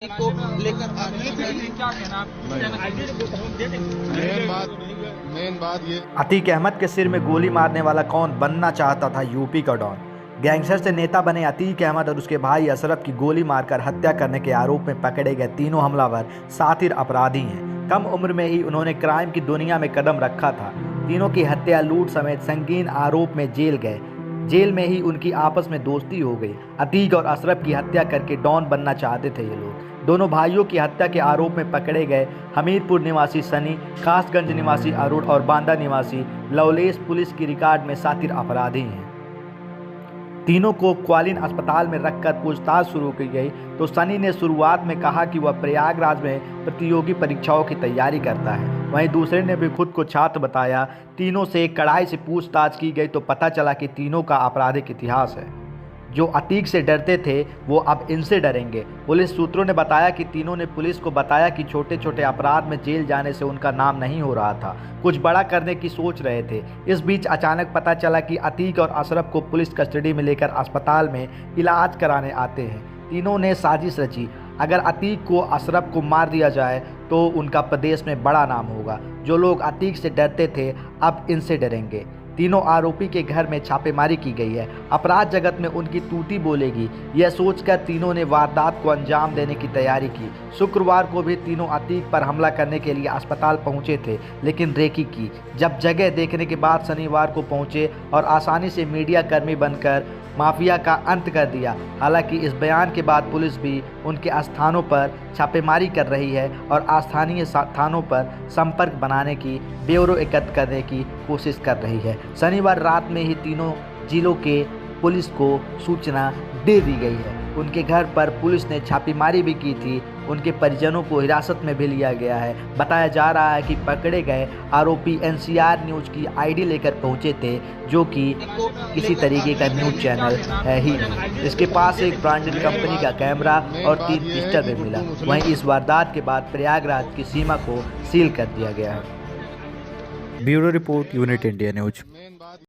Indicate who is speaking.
Speaker 1: को लेकर
Speaker 2: मेन बात ये
Speaker 3: अतीक अहमद के सिर में गोली मारने वाला कौन बनना चाहता था? यूपी का डॉन। गैंगस्टर से नेता बने अतीक अहमद और उसके भाई अशरफ की गोली मारकर हत्या करने के आरोप में पकड़े गए तीनों हमलावर शातिर अपराधी हैं। कम उम्र में ही उन्होंने क्राइम की दुनिया में कदम रखा था। तीनों की हत्या, लूट समेत संगीन आरोप में जेल गए। जेल में ही उनकी आपस में दोस्ती हो गई। अतीक और अशरफ की हत्या करके डॉन बनना चाहते थे ये लोग। दोनों भाइयों की हत्या के आरोप में पकड़े गए हमीरपुर निवासी सनी, कासगंज निवासी अरुण और बांदा निवासी लवलेश पुलिस की रिकॉर्ड में शातिर अपराधी हैं। तीनों को क्वालिन अस्पताल में रखकर पूछताछ शुरू की गई तो सनी ने शुरुआत में कहा कि वह प्रयागराज में प्रतियोगी परीक्षाओं की तैयारी करता है। वहीं दूसरे ने भी खुद को छात्र बताया। तीनों से कड़ाई से पूछताछ की गई तो पता चला कि तीनों का आपराधिक इतिहास है। जो अतीक से डरते थे वो अब इनसे डरेंगे। पुलिस सूत्रों ने बताया कि तीनों ने पुलिस को बताया कि छोटे छोटे अपराध में जेल जाने से उनका नाम नहीं हो रहा था, कुछ बड़ा करने की सोच रहे थे। इस बीच अचानक पता चला कि अतीक और अशरफ को पुलिस कस्टडी में लेकर अस्पताल में इलाज कराने आते हैं। तीनों ने साजिश रची, अगर अतीक को अशरफ को मार दिया जाए तो उनका प्रदेश में बड़ा नाम होगा। जो लोग अतीक से डरते थे अब इनसे डरेंगे। तीनों आरोपी के घर में छापेमारी की गई है। अपराध जगत में उनकी टूटी बोलेगी, यह सोचकर तीनों ने वारदात को अंजाम देने की तैयारी की। शुक्रवार को भी तीनों अतीक पर हमला करने के लिए अस्पताल पहुंचे थे, लेकिन रेकी की। जब जगह देखने के बाद शनिवार को पहुंचे और आसानी से मीडिया कर्मी बनकर माफिया का अंत कर दिया। हालांकि इस बयान के बाद पुलिस भी उनके स्थानों पर छापेमारी कर रही है और स्थानीय थानों पर संपर्क बनाने की, ब्यौरा एकत्र करने की कोशिश कर रही है। शनिवार रात में ही तीनों जिलों के पुलिस को सूचना दे दी गई है। उनके घर पर पुलिस ने छापेमारी भी की थी। उनके परिजनों को हिरासत में भी लिया गया है। बताया जा रहा है कि पकड़े गए आरोपी एनसीआर न्यूज़ की आईडी लेकर पहुंचे थे, जो कि किसी तरीके का न्यूज़ चैनल है ही नहीं। इसके पास एक ब्रांडेड कंपनी का कैमरा और 3 पिस्टल भी मिला। वहीं इस वारदात के बाद प्रयागराज की सीमा को सील कर दिया गया है।
Speaker 4: Bureau report, unit India news.